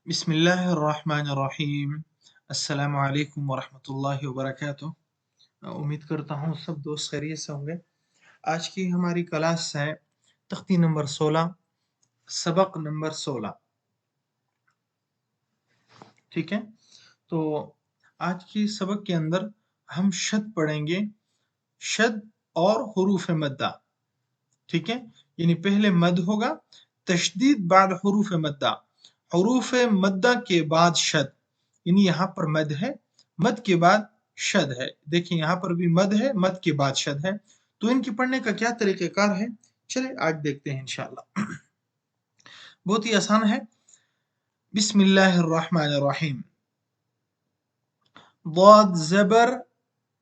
بسم الله الرحمن الرحیم السلام علیکم ورحمۃ اللہ وبرکاتہ۔ امید کرتا ہوں سب دوست خیریت سے ہوں گے۔ آج کی ہماری کلاس ہے تختی نمبر 16، سبق نمبر 16۔ ٹھیک ہے، تو آج کی سبق کے اندر ہم شد پڑھیں گے، شد اور حروف مدہ۔ ٹھیک ہے، یعنی پہلے مد ہوگا، تشدید بعد حروف مدہ، حروف مدہ کے بعد شد، یعنی یہاں پر مد ہے، مد کے بعد شد ہے۔ دیکھیں یہاں پر بھی مد ہے، مد کے بعد شد ہے، تو ان کے پڑھنے کا کیا طریقہ کار ہے، چلے آج دیکھتے ہیں انشاءاللہ۔ بہت ہی آسان ہے۔ بسم اللہ الرحمن الرحیم، ضاد زبر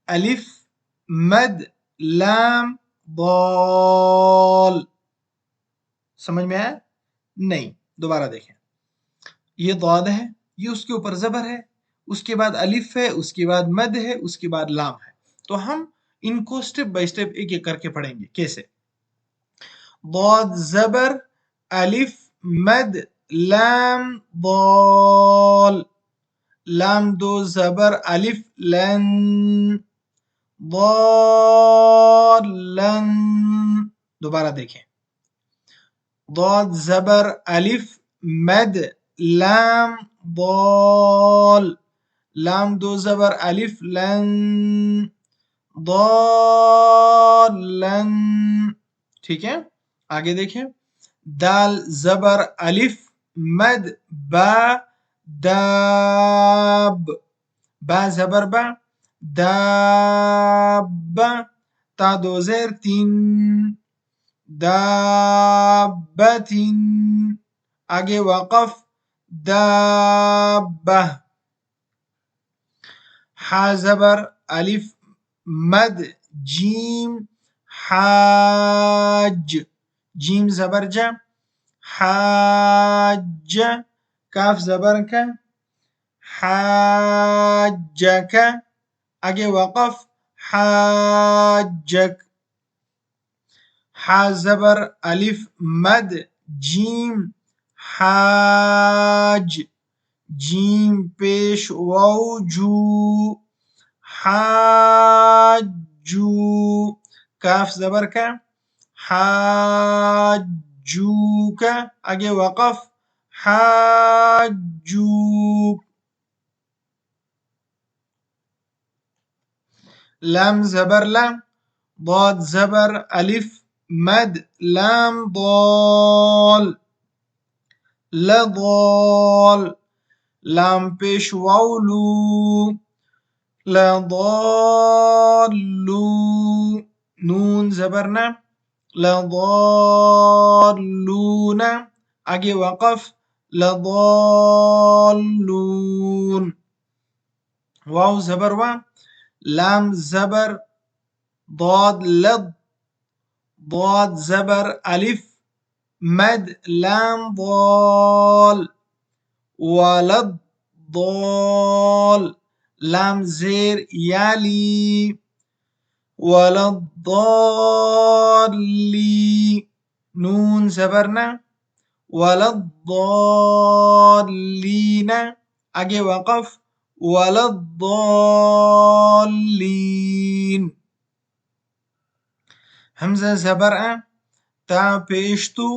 الف مد لام ضال۔ سمجھ میں آیا؟ نہیں، دوبارہ دیکھیں، یہ ضاد ہے، یہ اس کے اوپر زبر ہے، اس کے بعد الف ہے، اس کے بعد مد ہے، اس کے بعد لام ہے۔ تو ہم ان کو سٹیپ بائی سٹیپ ایک ایک کر کے پڑھیں گے۔ کیسے؟ ضاد زبر الف مد لام ضال، لام دو زبر الف لن، ضالن۔ دوبارہ دیکھیں، ضاد زبر الف مد لام ضال، لام دو زبر الف لن، ضالن۔ ٹھیک ہے، آگے دیکھیں، دال زبر الف مد با داب، با زبر با داب، تا دو زیر تین دابتن، آگے وقف دابہ، حا زبر الف مد جیم حاج، جیم زبر جا حاج، کاف زبر کا حاجک، آگے وقف حاجک، حا زبر الف مد جیم حاج، جیم پیش واو جو حاجو، کاف زبر کا حاجوک، آگے وقف حاجوک، لام زبر لام، ضاد زبر الف مد لام ضال، لضال، لام پیش واو لو لضالو، نون زبر نا لضالون، آگے وقف لضالون، واو زبر وا، لام زبر ضاد لض، ضاد زبر الف مد لام ضال، ولد ضال، لام زیر یالی ولضالی، نون زبرنا ولضالین، آگے وقف ولضالین، حمزہ زبر تا پیشتو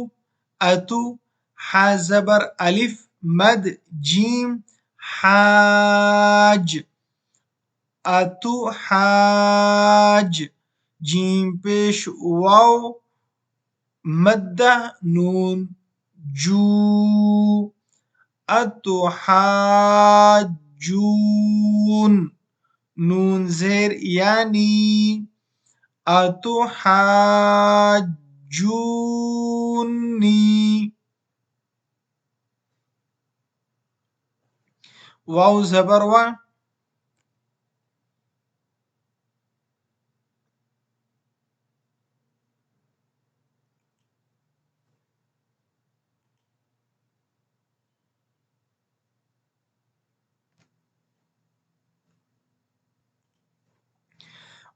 اتو، حا زبر الف مد جیم حاج، اتو حاج، جیم پیش واو مدہ نون جو، اتو حاجون، نون زیر یعنی اتو حاجونی، واو زبر وا،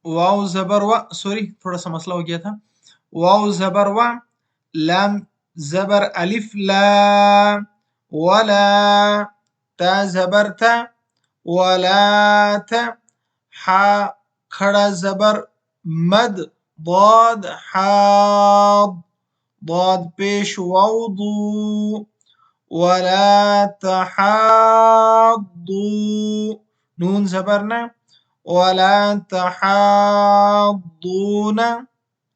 واو زبر وا، سوری تھوڑا سا مسئلہ ہو گیا تھا، واو زبر وا، لام زبر الف لا، ولا تا زبر تا ولا تا حا کھڑا زبر مد ضاد حاض ضاد پیش ووضو ولا تحاضوا نون زبرنا ولا تحاضون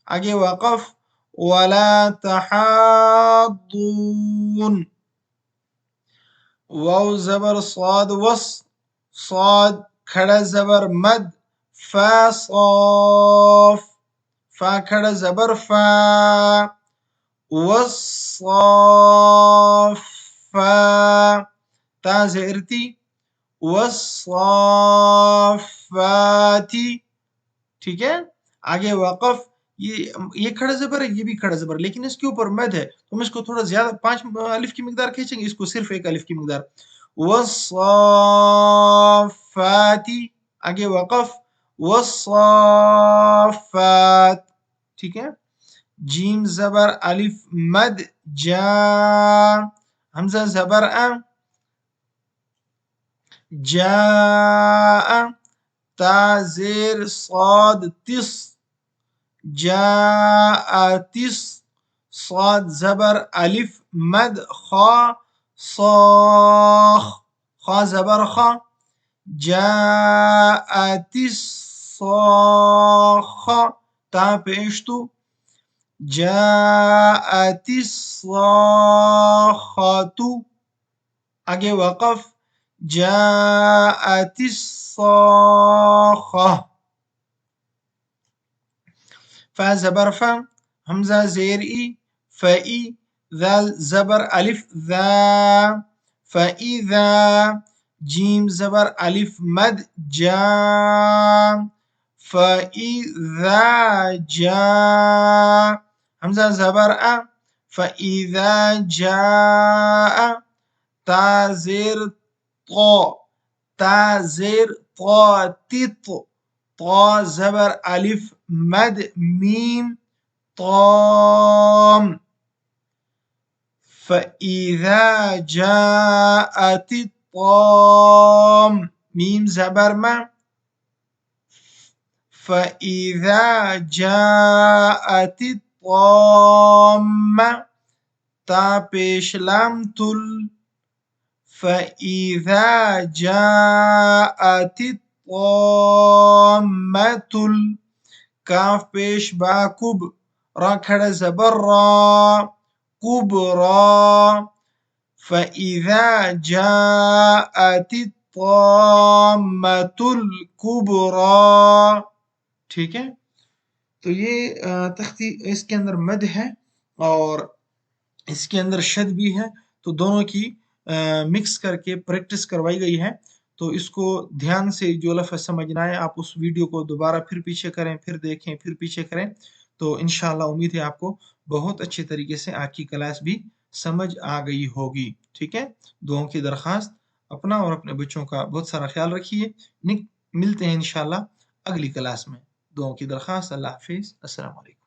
آگے وقف ولا تحاضون واو زبر صاد وص صاد کھڑا زبر مد فا صاف فا کھڑا زبر فا والصافا تا زہرتی والصافاتی ٹھیک ہے آگے وقف یہ کھڑا زبر ہے یہ بھی کھڑا زبر لیکن اس کے اوپر مد ہے تو ہم اس کو تھوڑا زیادہ 5 الف کی مقدار کھینچیں گے اس کو صرف 1 الف کی مقدار والصافاتی آگے وقف والصافات ٹھیک ہے جیم زبر الف مد جا حمزہ زبر جاء تا زیر صاد تس جاء تس صاد زبر الف مد خا صاخ خا زبر خا جاءت الصاخة تا پیشتو جاءت الصاخة آگے وقف جاءت الصاخة فا زبر فا حمزہ زیر ای فئی ذال زبر الف ذا فإذا جیم زبر الف مد جا فإذا جاء حمزہ زبر فإذا جاء تا زیر طا تا زیر طا تط طا زبر الف مد میم طام فإذا جاءت الطام میم زبر ما فإذا جاءت الطامة تا پیش لام تل فإذا جاءت الطامة کاف پیش با کب را کھڑا زبر را کبرا فإذا جاءت الطامة الكبرى ٹھیک ہے تو یہ تختی اس کے اندر مد ہے اور اس کے اندر شد بھی ہے تو دونوں کی مکس کر کے پریکٹس کروائی گئی ہے تو اس کو دھیان سے جو لفظ سمجھنا ہے آپ اس ویڈیو کو دوبارہ پھر پیچھے کریں پھر دیکھیں پھر پیچھے کریں تو انشاءاللہ امید ہے آپ کو بہت اچھے طریقے سے آج کی کلاس بھی سمجھ آ گئی ہوگی ٹھیک ہے دعاؤں کی درخواست اپنا اور اپنے بچوں کا بہت سارا خیال رکھیے ملتے ہیں انشاءاللہ اگلی کلاس میں دعاؤں کی درخواست اللہ حافظ السلام علیکم